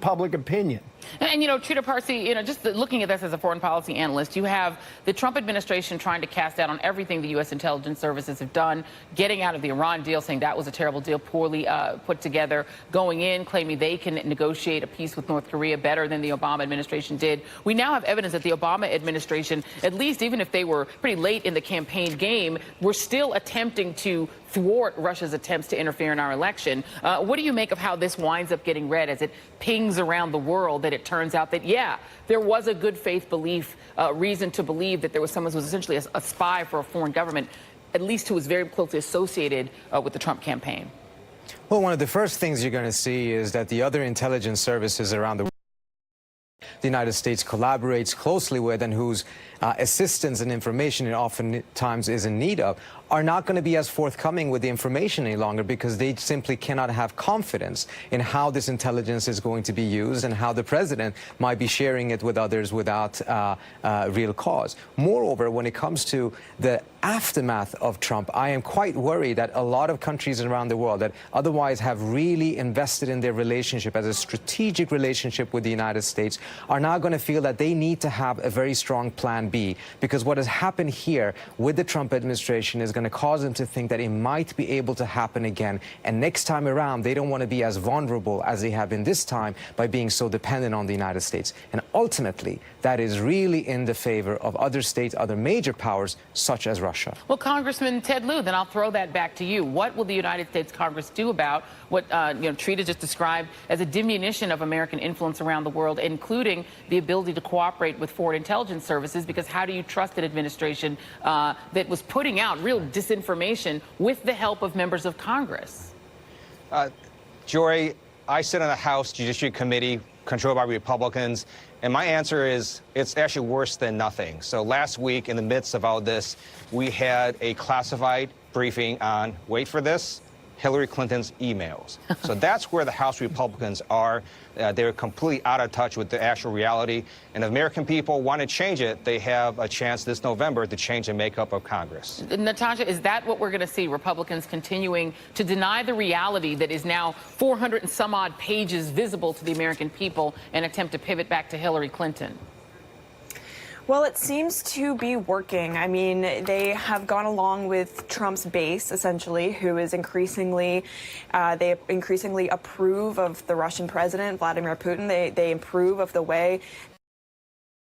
public opinion. And, you know, Trita Parsi, you know, just looking at this as a foreign policy analyst, you have the Trump administration trying to cast doubt on everything the U.S. intelligence services have done, getting out of the Iran deal, saying that was a terrible deal, poorly put together, going in, claiming they can negotiate a peace with North Korea better than the Obama administration did. We now have evidence that the Obama administration, at least even if they were pretty late in the campaign game, were still attempting to thwart Russia's attempts to interfere in our election. What do you make of how this winds up getting read as it pings around the world that it turns out that, yeah, there was a good faith belief, reason to believe that there was someone who was essentially a spy for a foreign government, at least who was very closely associated with the Trump campaign? Well, one of the first things you're going to see is that the other intelligence services around the United States collaborates closely with and whose assistance and information it oftentimes is in need of are not going to be as forthcoming with the information any longer because they simply cannot have confidence in how this intelligence is going to be used and how the president might be sharing it with others without real cause. Moreover, when it comes to the aftermath of Trump, I am quite worried that a lot of countries around the world that otherwise have really invested in their relationship as a strategic relationship with the United States are now going to feel that they need to have a very strong plan B, because what has happened here with the Trump administration is going to cause them to think that it might be able to happen again. And next time around, they don't want to be as vulnerable as they have been this time by being so dependent on the United States. And ultimately, that is really in the favor of other states, other major powers, such as Russia. Well, Congressman Ted Lieu, then I'll throw that back to you. What will the United States Congress do about what Trita just described as a diminution of American influence around the world, including the ability to cooperate with foreign intelligence services? Because how do you trust an administration that was putting out real disinformation with the help of members of Congress? Jory, I sit on the House Judiciary Committee controlled by Republicans, and my answer is it's actually worse than nothing. So last week, in the midst of all this, we had a classified briefing on, wait for this, Hillary Clinton's emails. So that's where the House Republicans are. They're completely out of touch with the actual reality. And if American people want to change it, they have a chance this November to change the makeup of Congress. Natasha, is that what we're going to see? Republicans continuing to deny the reality that is now 400 and some odd pages visible to the American people and attempt to pivot back to Hillary Clinton? Well, it seems to be working. I mean, they have gone along with Trump's base, essentially, who is increasingly, they increasingly approve of the Russian president, Vladimir Putin. They approve of the way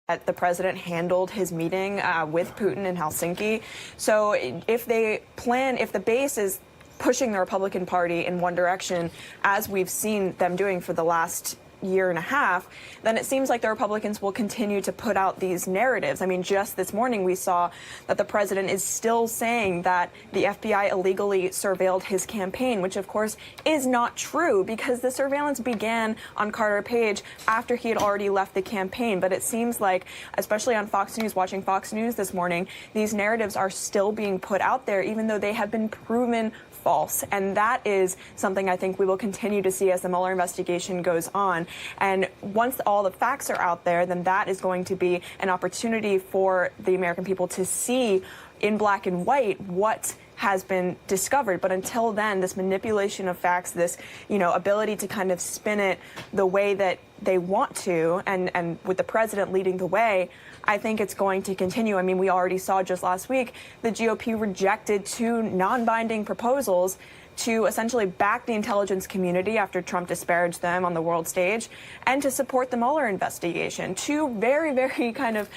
that the president handled his meeting with Putin in Helsinki. So if the base is pushing the Republican Party in one direction, as we've seen them doing for the last year and a half, then it seems like the Republicans will continue to put out these narratives. I mean, just this morning we saw that the president is still saying that the FBI illegally surveilled his campaign, which of course is not true because the surveillance began on Carter Page after he had already left the campaign. But it seems like, especially on Fox News, watching Fox News this morning, these narratives are still being put out there, even though they have been proven false. And that is something I think we will continue to see as the Mueller investigation goes on. And once all the facts are out there, then that is going to be an opportunity for the American people to see in black and white what has been discovered. But until then, this manipulation of facts, this, ability to kind of spin it the way that they want to, and with the president leading the way, I think it's going to continue. I mean, we already saw just last week the GOP rejected 2 non-binding proposals to essentially back the intelligence community after Trump disparaged them on the world stage and to support the Mueller investigation. 2 very, very kind of,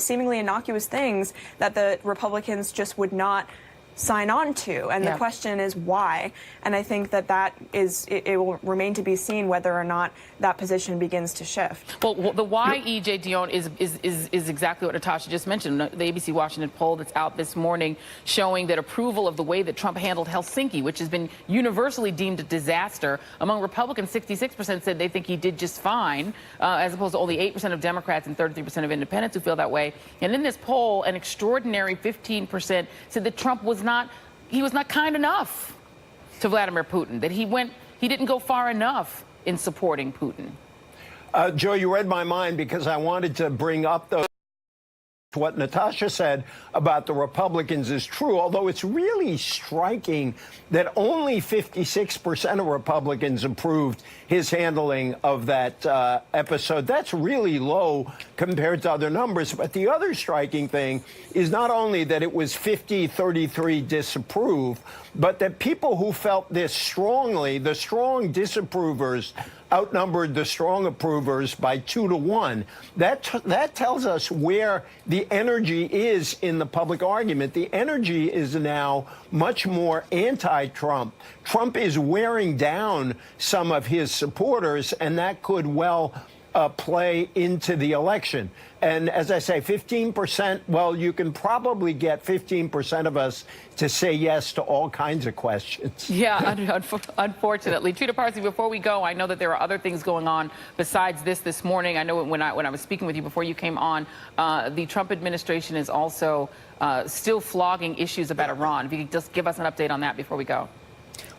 seemingly innocuous things that the Republicans just would not sign on to. And the question is why? And I think that it will remain to be seen whether or not that position begins to shift. Well, the why, E.J. Dion, is exactly what Natasha just mentioned. The ABC Washington poll that's out this morning showing that approval of the way that Trump handled Helsinki, which has been universally deemed a disaster. Among Republicans, 66% said they think he did just fine, as opposed to only 8% of Democrats and 33% of independents who feel that way. And in this poll, an extraordinary 15% said that Trump was not kind enough to Vladimir Putin, that he didn't go far enough in supporting Putin. Joe, you read my mind because I wanted to bring up those What Natasha said about the Republicans is true, although it's really striking that only 56% of Republicans approved his handling of that episode. That's really low compared to other numbers. But the other striking thing is not only that it was 50-33 disapprove, but that people who felt this strongly, the strong disapprovers, outnumbered the strong approvers by 2 to 1. That tells us where the energy is in the public argument. The energy is now much more anti-Trump. Trump is wearing down some of his supporters, and that could well play into the election. And as I say, 15%, well, you can probably get 15% of us to say yes to all kinds of questions. Yeah, unfortunately. Trita Parsi, before we go, I know that there are other things going on besides this morning. I know when I was speaking with you before you came on, the Trump administration is also still flogging issues about Iran. If you could just give us an update on that before we go.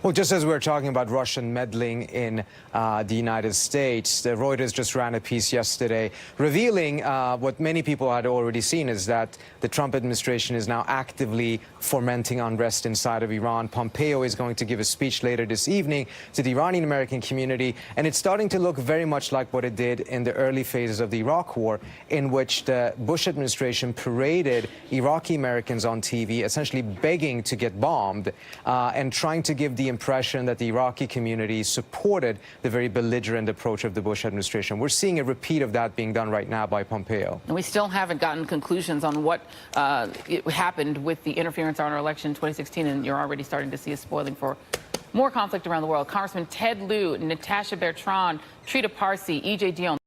Well, just as we're talking about Russian meddling in the United States, the Reuters just ran a piece yesterday revealing what many people had already seen, is that the Trump administration is now actively fomenting unrest inside of Iran. Pompeo is going to give a speech later this evening to the Iranian American community, and it's starting to look very much like what it did in the early phases of the Iraq War, in which the Bush administration paraded Iraqi Americans on TV, essentially begging to get bombed and trying to give the impression that the Iraqi community supported the very belligerent approach of the Bush administration. We're seeing a repeat of that being done right now by Pompeo. And we still haven't gotten conclusions on what happened with the interference on our election in 2016, and you're already starting to see us spoiling for more conflict around the world. Congressman Ted Lieu, Natasha Bertrand, Trita Parsi, E.J. Dion.